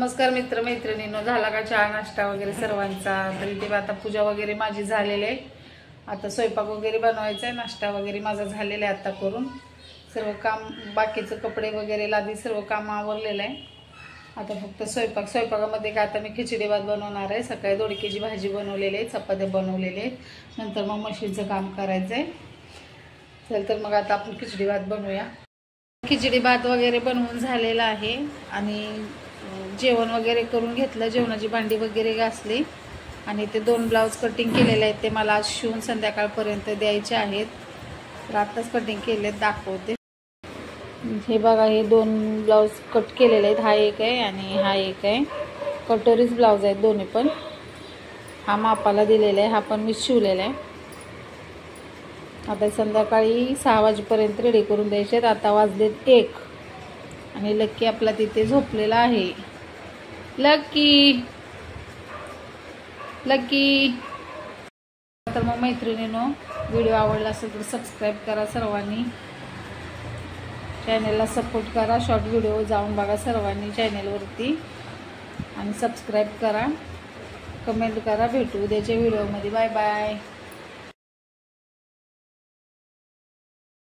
नमस्कार मित्र मैत्रिणींनो, झाला का चहा नाश्ता वगैरे सर्वांचा? तरी ते आता पूजा वगैरे माझी झालेली आहे. आता स्वयंपाक वगैरे बनवायचा आहे. नाश्ता वगैरे माझा झालेला आहे आता करून. सर्व काम बाकीचं कपडे वगैरे लादी सर्व काम आवरलेलं आहे. आता फक्त स्वयंपाकामध्ये काय आता मी खिचडी भात बनवणार आहे. सकाळी दोडक्याची भाजी बनवलेली आहे, चपात्या बनवलेले आहेत. नंतर मग मशीनचं काम करायचं आहे. चल तर मग आता आपण खिचडी भात बनवूया. खिचडी भात वगैरे बनवून झालेला आहे आणि जेवण वगैरे करून घेतलं. जेवणाची भांडी वगैरे घासली आणि ते 2 ब्लाऊज कटिंग केलेले आहेत. ते मला आज शिवून संध्याकाळपर्यंत द्यायचे आहेत. तर आत्ताच कटिंग केलेत, दाखवते. हे बघा, हे 2 ब्लाऊज कट केलेले आहेत. हा एक आहे आणि हा एक आहे. कटोरीच ब्लाऊज आहेत दोन्ही पण. हा मापाला दिलेला आहे, हा पण मी शिवलेला आहे. आता संध्याकाळी 6 वाजेपर्यंत रेडी करून द्यायचे आहेत. आता वाजलेत 1 आणि लक्की आपला तिथे झोपलेला आहे. लक्की तर मग मैत्रिणींनो, व्हिडिओ आवडला असेल तर सबस्क्राईब करा सर्वांनी. चॅनलला सपोर्ट करा. शॉर्ट व्हिडिओ जाऊन बघा सर्वांनी चॅनलवरती आणि सबस्क्राईब करा, कमेंट करा. भेटू उद्याच्या व्हिडिओमध्ये. Bye bye.